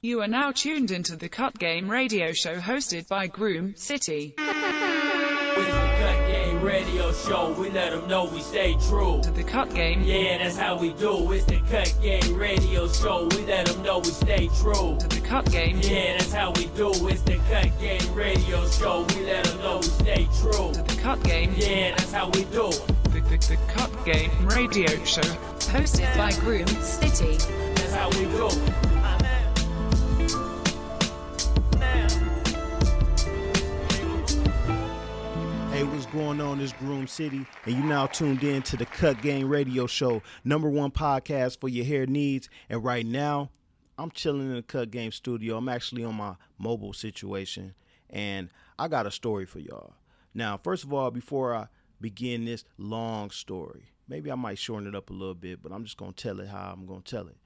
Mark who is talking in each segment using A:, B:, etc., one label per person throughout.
A: You are now tuned into the Cut Game radio show hosted by Groom City.
B: It's the Cut Game radio show, we let them know we stay true
A: To the Cut Game.
B: Yeah, that's how we do. It's the Cut Game radio show, we let them know we stay true
A: To the Cut Game.
B: Yeah, that's how we do. It's the Cut Game radio show, we let them know we stay true
A: To the Cut Game.
B: Yeah, that's how we do.
A: The Cut Game radio show hosted by Groom City.
B: That's how we do.
C: Hey, what's going on? This Groom City, and you now tuned in to the Cut Game Radio Show, #1 podcast for your hair needs. And right now, I'm chilling in the Cut Game studio. I'm actually on my mobile situation, and I got a story for y'all. Now, first of all, before I begin this long story, maybe I might shorten it up a little bit, but I'm just going to tell it how I'm going to tell it.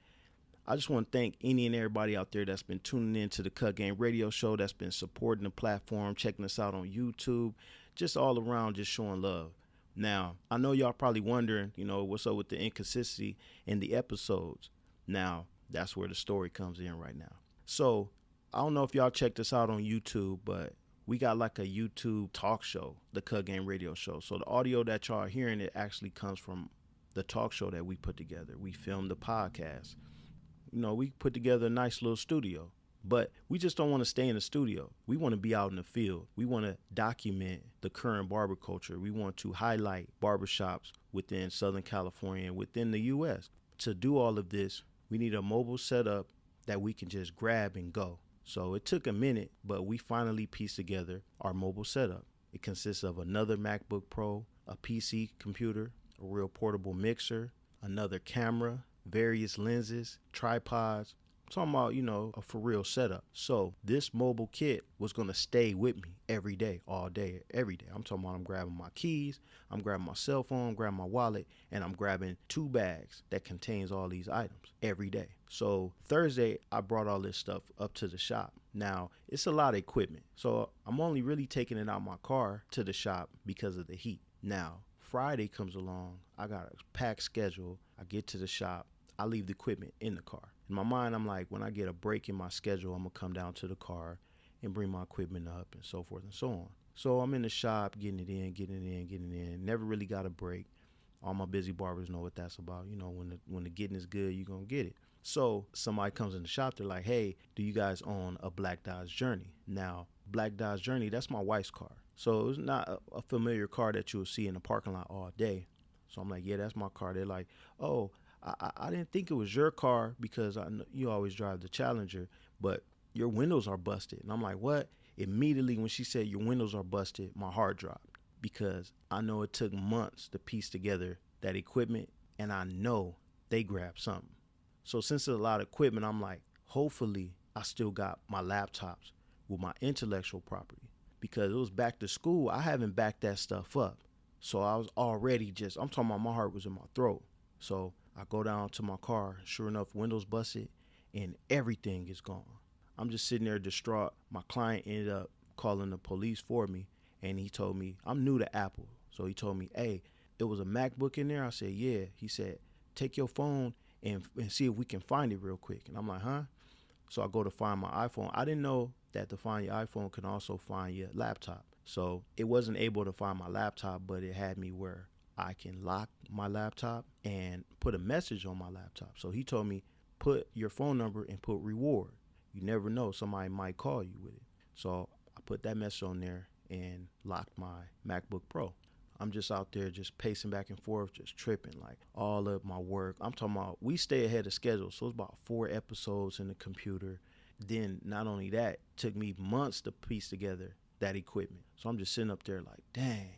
C: I just want to thank any and everybody out there that's been tuning in to the Cut Game Radio Show, that's been supporting the platform, checking us out on YouTube, just all around, just showing love. Now, I know y'all probably wondering, what's up with the inconsistency in the episodes. Now, that's where the story comes in right now. So, I don't know if y'all checked us out on YouTube, but we got like a YouTube talk show, the Cut Game Radio Show. So, the audio that y'all are hearing, it actually comes from the talk show that we put together. We filmed the podcast. We put together a nice little studio. But we just don't want to stay in the studio. We want to be out in the field. We want to document the current barber culture. We want to highlight barbershops within Southern California and within the U.S. To do all of this, we need a mobile setup that we can just grab and go. So it took a minute, but we finally pieced together our mobile setup. It consists of another MacBook Pro, a PC computer, a real portable mixer, another camera, various lenses, tripods. Talking about, a for real setup. So this mobile kit was going to stay with me every day, all day, every day. I'm talking about I'm grabbing my keys, I'm grabbing my cell phone, grabbing my wallet, and I'm grabbing 2 bags that contains all these items every day. So Thursday, I brought all this stuff up to the shop. Now, it's a lot of equipment. So I'm only really taking it out my car to the shop because of the heat. Now, Friday comes along, I got a packed schedule. I get to the shop, I leave the equipment in the car. In my mind, I'm like, when I get a break in my schedule, I'm going to come down to the car and bring my equipment up and so forth and so on. So I'm in the shop, getting it in. Never really got a break. All my busy barbers know what that's about. When the getting is good, you're going to get it. So somebody comes in the shop, they're like, hey, do you guys own a Black Dodge Journey? Now, Black Dodge Journey, that's my wife's car. So it's not a familiar car that you'll see in the parking lot all day. So I'm like, yeah, that's my car. They're like, oh, I didn't think it was your car because I know you always drive the Challenger, but your windows are busted. And I'm like, what? Immediately when she said your windows are busted, my heart dropped because I know it took months to piece together that equipment, and I know they grabbed something. So since there's a lot of equipment, I'm like, hopefully I still got my laptops with my intellectual property because it was back to school. I haven't backed that stuff up. So I was already I'm talking about my heart was in my throat. So I go down to my car, sure enough, windows busted, and everything is gone. I'm just sitting there distraught. My client ended up calling the police for me, and he told me, I'm new to Apple. So he told me, hey, it was a MacBook in there? I said, yeah. He said, take your phone and see if we can find it real quick. And I'm like, huh? So I go to find my iPhone. I didn't know that to find your iPhone can also find your laptop. So it wasn't able to find my laptop, but it had me where I can lock my laptop and put a message on my laptop. So he told me, put your phone number and put reward. You never know, somebody might call you with it. So I put that message on there and locked my MacBook Pro. I'm just out there just pacing back and forth, just tripping, like all of my work. I'm talking about we stay ahead of schedule. So it's about 4 episodes in the computer. Then not only that, it took me months to piece together that equipment. So I'm just sitting up there like, dang.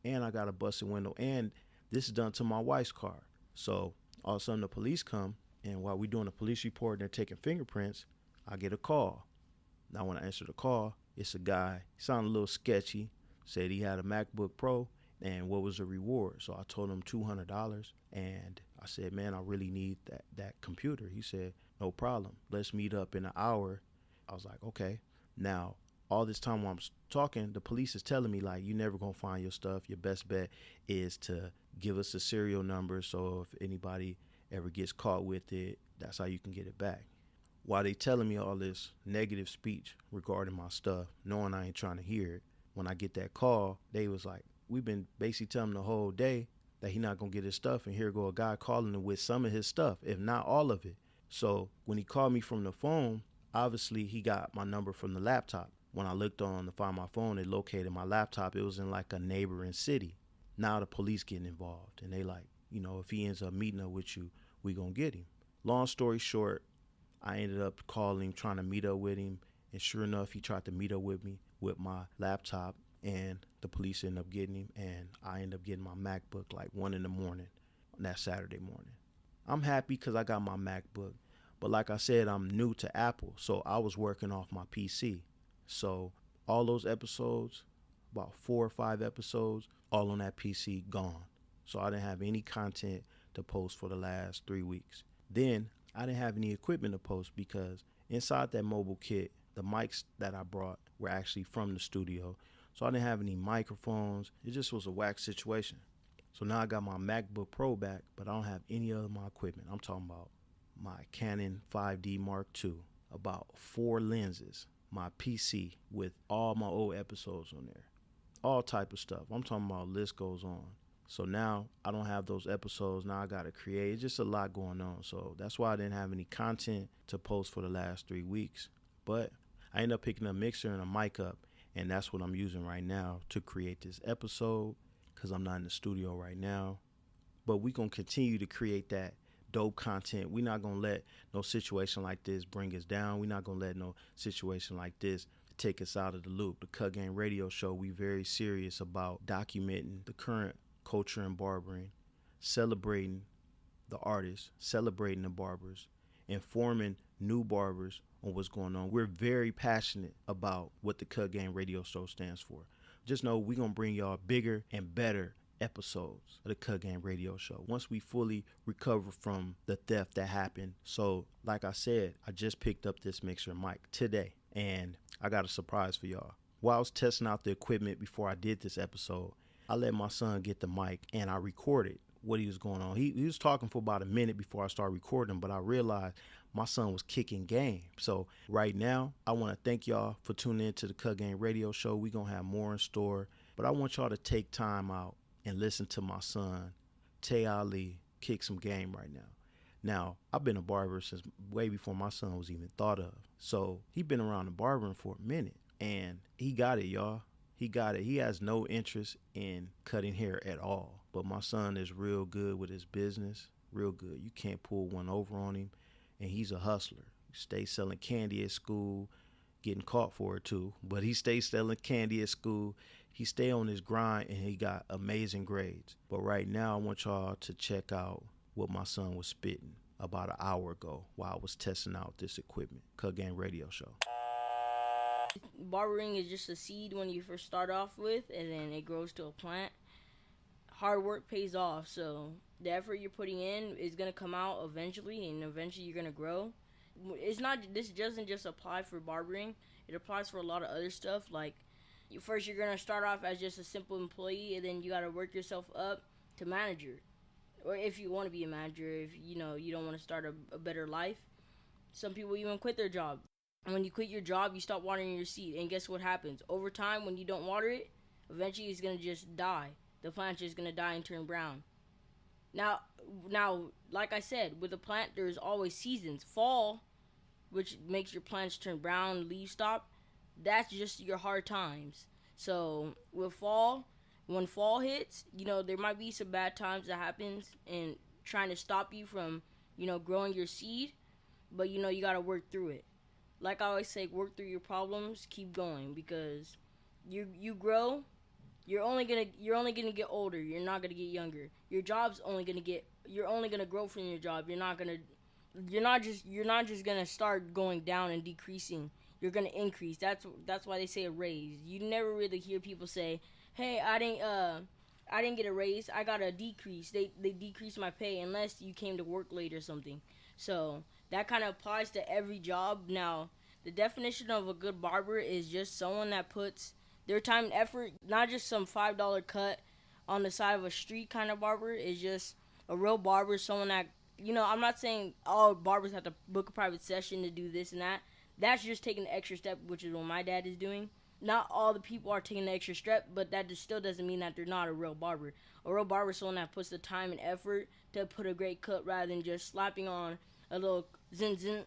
C: And I got a busted window, and this is done to my wife's car. So all of a sudden the police come, and while we're doing a police report and they're taking fingerprints, I get a call. Now when I answer the call, it's a guy. He sounded a little sketchy, said he had a MacBook Pro, and what was the reward? So I told him $200, and I said, man, I really need that computer. He said, no problem. Let's meet up in an hour. I was like, okay. Now, all this time while I'm talking, the police is telling me, like, you're never going to find your stuff. Your best bet is to give us a serial number so if anybody ever gets caught with it, that's how you can get it back. while they telling me all this negative speech regarding my stuff, knowing I ain't trying to hear it, when I get that call, they was like, we've been basically telling him the whole day that he not gonna get his stuff, and here go a guy calling him with some of his stuff, if not all of it. So when he called me from the phone, obviously he got my number from the laptop. When I looked on to find my phone, it located my laptop. It was in like a neighboring city. Now the police getting involved, and they like, if he ends up meeting up with you, we gonna get him. Long story short, I ended up calling him, trying to meet up with him, and sure enough, he tried to meet up with me with my laptop, and the police ended up getting him, and I ended up getting my MacBook like 1 in the morning on that Saturday morning. I'm happy because I got my MacBook, but like I said, I'm new to Apple, so I was working off my PC. So all those episodes, about 4 or 5 episodes, all on that PC gone. So I didn't have any content to post for the last 3 weeks. Then I didn't have any equipment to post because inside that mobile kit, the mics that I brought were actually from the studio. So I didn't have any microphones. It just was a whack situation. So now I got my MacBook Pro back, but I don't have any of my equipment. I'm talking about my Canon 5D Mark II, about 4 lenses, my PC with all my old episodes on there, all type of stuff. I'm talking about list goes on. So now I don't have those episodes. Now I got to create. It's just a lot going on. So that's why I didn't have any content to post for the last 3 weeks. But I ended up picking a mixer and a mic up, and that's what I'm using right now to create this episode because I'm not in the studio right now. But we're going to continue to create that dope content. We're not going to let no situation like this bring us down. We're not going to let no situation like this take us out of the loop. The Cut Game Radio Show, we very serious about documenting the current culture in barbering, celebrating the artists, celebrating the barbers, informing new barbers on what's going on. We're very passionate about what the Cut Game Radio Show stands for. Just know we're going to bring y'all bigger and better episodes of the Cut Game Radio Show once we fully recover from the theft that happened. So like I said, I just picked up this mixer mic today, and I got a surprise for y'all. While I was testing out the equipment before I did this episode, I let my son get the mic and I recorded what he was going on. He was talking for about a minute before I started recording, but I realized my son was kicking game. So right now, I want to thank y'all for tuning in to the Cut Game Radio Show. We're going to have more in store, but I want y'all to take time out and listen to my son, Tayali, kick some game right now. Now, I've been a barber since way before my son was even thought of. So he been around the barbering for a minute, and he got it, y'all. He got it. He has no interest in cutting hair at all. But my son is real good with his business, real good. You can't pull one over on him, and he's a hustler. He stays selling candy at school, getting caught for it too. But he stays selling candy at school. He stay on his grind, and he got amazing grades. But right now, I want y'all to check out what my son was spitting about an hour ago while I was testing out this equipment. Cut Game Radio Show.
D: Barbering is just a seed when you first start off with, and then it grows to a plant. Hard work pays off, so the effort you're putting in is going to come out eventually, and eventually you're going to grow. This doesn't just apply for barbering. It applies for a lot of other stuff. Like, first you're going to start off as just a simple employee, and then you got to work yourself up to manager. Or if you want to be a manager, if you don't want to start a better life. Some people even quit their job. And when you quit your job, you stop watering your seed. And guess what happens? Over time, when you don't water it, eventually it's going to just die. The plant's just going to die and turn brown. Now, like I said, with a plant, there's always seasons. Fall, which makes your plants turn brown, leaves stop, that's just your hard times. So with fall, when fall hits, there might be some bad times that happens and trying to stop you from, growing your seed. But, you got to work through it. Like I always say, work through your problems, keep going, because you grow, you're only gonna get older. You're not gonna get younger. Your job's you're only gonna grow from your job. You're not just gonna start going down and decreasing. You're gonna increase. That's why they say a raise. You never really hear people say, "Hey, I didn't get a raise. I got a decrease. They decreased my pay," unless you came to work late or something. So that kind of applies to every job. Now, the definition of a good barber is just someone that puts their time and effort, not just some $5 cut on the side of a street kind of barber. Is just a real barber, someone that I'm not saying all barbers have to book a private session to do this and that. That's just taking the extra step, which is what my dad is doing. Not all the people are taking the extra step, but that just still doesn't mean that they're not a real barber. A real barber is someone that puts the time and effort to put a great cut rather than just slapping on a little zin zin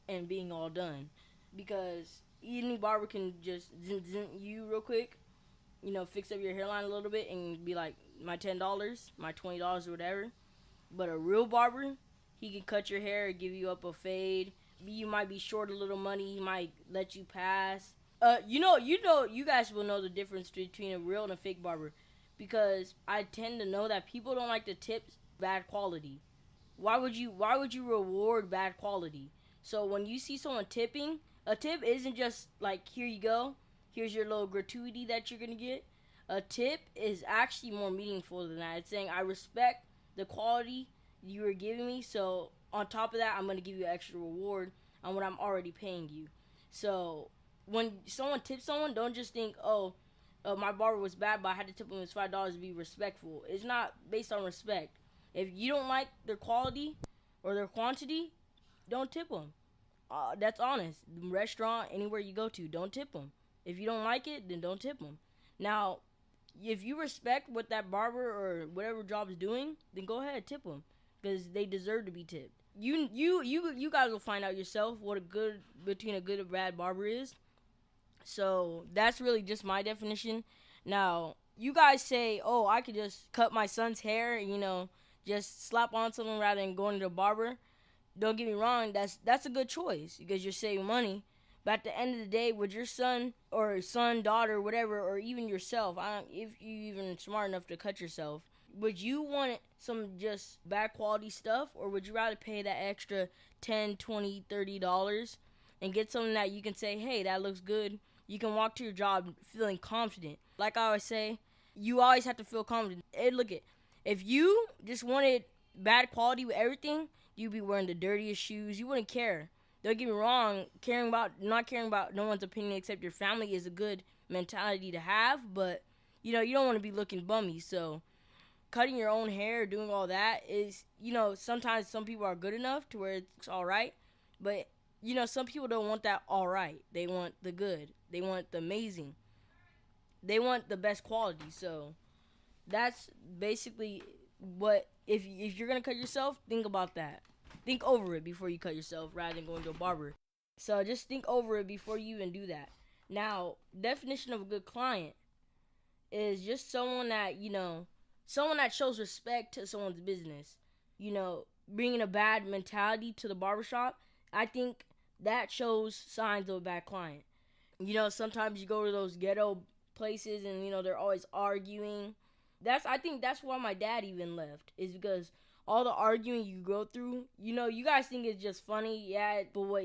D: and being all done. Because any barber can just zin zin you real quick, fix up your hairline a little bit and be like, my $10, my $20 or whatever. But a real barber, he can cut your hair, give you up a fade. You might be short a little money. He might let you pass. You guys will know the difference between a real and a fake barber, because I tend to know that people don't like to tip bad quality. Why would you reward bad quality? So when you see someone tipping, a tip isn't just like, here you go, here's your little gratuity that you're gonna get. A tip is actually more meaningful than that. It's saying, I respect the quality you were giving me, so on top of that, I'm gonna give you an extra reward on what I'm already paying you. So when someone tips someone, don't just think, my barber was bad, but I had to tip him his $5 to be respectful. It's not based on respect. If you don't like their quality or their quantity, don't tip them. That's honest. Restaurant, anywhere you go to, don't tip them. If you don't like it, then don't tip them. Now, if you respect what that barber or whatever job is doing, then go ahead, tip them, because they deserve to be tipped. You guys will find out yourself what between a good and bad barber is. So that's really just my definition. Now, you guys say, I could just cut my son's hair, just slap on something rather than going to the barber. Don't get me wrong, that's a good choice because you're saving money. But at the end of the day, would your son or son, daughter, whatever, or even yourself, if you even smart enough to cut yourself, would you want some just bad quality stuff, or would you rather pay that extra $10, $20, $30 and get something that you can say, hey, that looks good? You can walk to your job feeling confident. Like I always say, you always have to feel confident. Hey, if you just wanted bad quality with everything, you'd be wearing the dirtiest shoes. You wouldn't care. Don't get me wrong, not caring about no one's opinion except your family is a good mentality to have, but you don't want to be looking bummy. So cutting your own hair, doing all that is, sometimes some people are good enough to where it's all right, but some people don't want that all right. They want the good. They want the amazing. They want the best quality. So that's basically what, if you're going to cut yourself, think about that. Think over it before you cut yourself rather than going to a barber. So just think over it before you even do that. Now, definition of a good client is just someone that, someone that shows respect to someone's business. Bringing a bad mentality to the barbershop, I think that shows signs of a bad client. Sometimes you go to those ghetto places and, they're always arguing. I think that's why my dad even left, is because all the arguing you go through, you guys think it's just funny, yeah, but what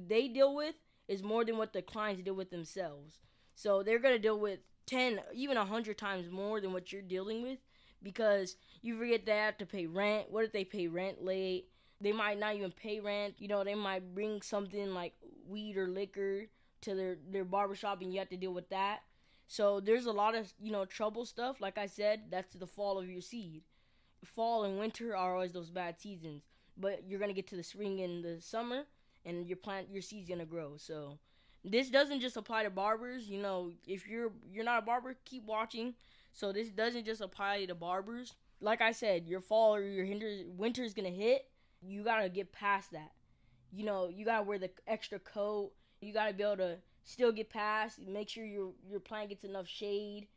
D: they deal with is more than what the clients deal with themselves. So they're going to deal with 10, even 100 times more than what you're dealing with, because you forget they have to pay rent. What if they pay rent late? They might not even pay rent. They might bring something like weed or liquor to their barbershop, and you have to deal with that. So there's a lot of, trouble stuff. Like I said, that's the fall of your seed. Fall and winter are always those bad seasons, but you're going to get to the spring and the summer, and your seed's going to grow. So this doesn't just apply to barbers. If you're not a barber, keep watching. So this doesn't just apply to barbers. Like I said, your fall or your winter is going to hit. You got to get past that. You got to wear the extra coat. You got to be able to still get past. Make sure your plant gets enough shade.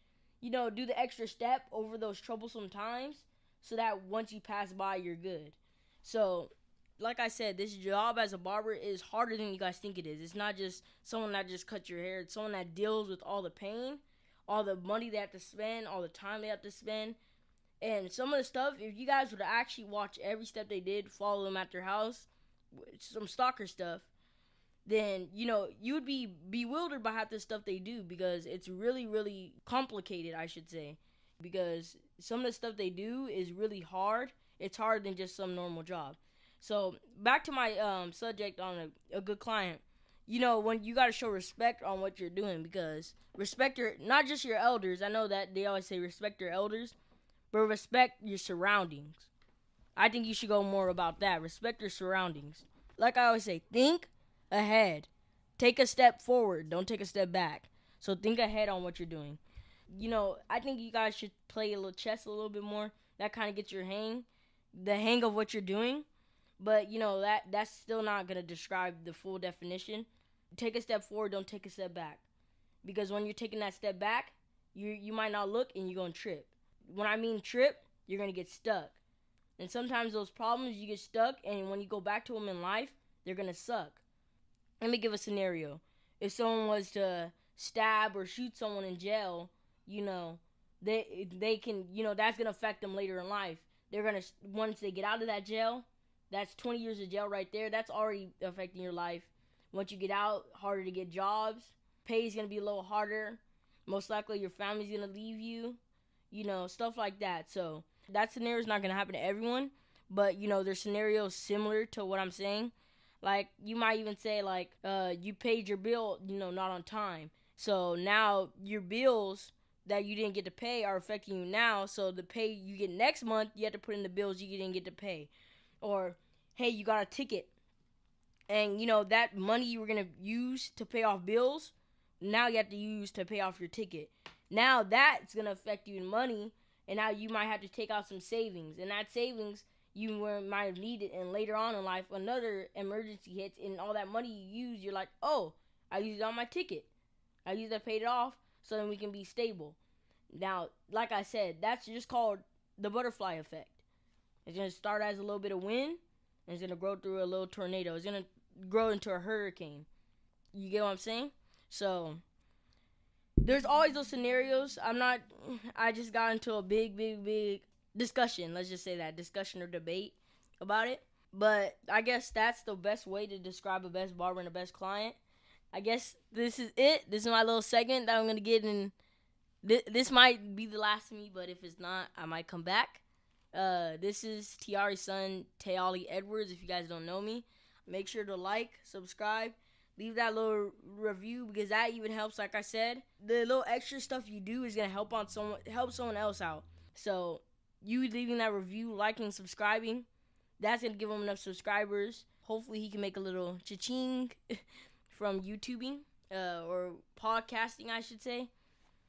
D: Do the extra step over those troublesome times, so that once you pass by, you're good. So, like I said, this job as a barber is harder than you guys think it is. It's not just someone that just cuts your hair. It's someone that deals with all the pain, all the money they have to spend, all the time they have to spend. And some of the stuff, if you guys would actually watch every step they did, follow them at their house, some stalker stuff, then, you would be bewildered by half the stuff they do, because it's really, really complicated, I should say. Because some of the stuff they do is really hard. It's harder than just some normal job. So back to my subject on a good client. When you got to show respect on what you're doing, because respect not just your elders. I know that they always say respect your elders, but respect your surroundings. I think you should go more about that. Respect your surroundings. Like I always say, think ahead. Take a step forward. Don't take a step back. So think ahead on what you're doing. I think you guys should play a little chess a little bit more. That kind of gets the hang of what you're doing. But, that's still not going to describe the full definition. Take a step forward, don't take a step back. Because when you're taking that step back, you might not look and you're going to trip. When I mean trip, you're going to get stuck. And sometimes those problems, you get stuck, and when you go back to them in life, they're going to suck. Let me give a scenario. If someone was to stab or shoot someone in jail, they can, that's going to affect them later in life. They're going to, once they get out of that jail, that's 20 years of jail right there. That's already affecting your life. Once you get out, harder to get jobs. Pay is going to be a little harder. Most likely your family's going to leave you. Stuff like that. So that scenario is not going to happen to everyone. But, there's scenarios similar to what I'm saying. Like, you might even say, like, you paid your bill, not on time. So now your bills that you didn't get to pay are affecting you now. So the pay you get next month, you have to put in the bills you didn't get to pay. Or, hey, you got a ticket. And, that money you were going to use to pay off bills, now you have to use to pay off your ticket. Now that's going to affect you in money, and now you might have to take out some savings. And that savings you might have needed, and later on in life, another emergency hits, and all that money you use, you're like, oh, I used it on my ticket. I used it to pay it off so then we can be stable. Now, like I said, that's just called the butterfly effect. It's going to start as a little bit of wind, and it's going to grow through a little tornado. It's going to grow into a hurricane. You get what I'm saying? So, there's always those scenarios. I just got into a big discussion. Let's just say that. Discussion or debate about it. But I guess that's the best way to describe a best barber and a best client. I guess this is it. This is my little segment that I'm going to get in. This might be the last of me, but if it's not, I might come back. This is Tayari's son, Tayali Edwards. If you guys don't know me, make sure to like, subscribe, leave that little review, because that even helps. Like I said, the little extra stuff you do is gonna help someone else out. So you leaving that review, liking, subscribing, that's gonna give him enough subscribers. Hopefully he can make a little cha-ching from YouTubing or podcasting, I should say.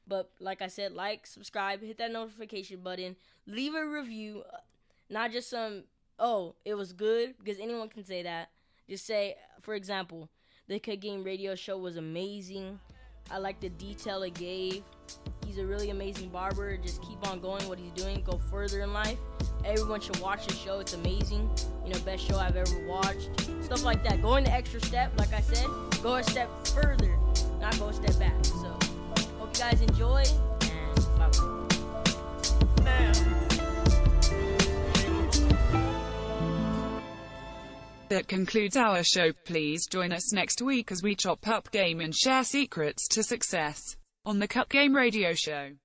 D: But like I said, like, subscribe, hit that notification button, leave a review, not just some, oh, it was good, because anyone can say that. Just say, for example, the Cut Game Radio Show was amazing. I like the detail it gave. He's a really amazing barber. Just keep on going what he's doing. Go further in life. Everyone should watch the show. It's amazing. Best show I've ever watched. Stuff like that. Going the extra step, like I said. Go a step further, not go a step back. So, hope you guys enjoy, and bye-bye.
A: That concludes our show. Please join us next week as we chop up game and share secrets to success on the Cut Game Radio Show.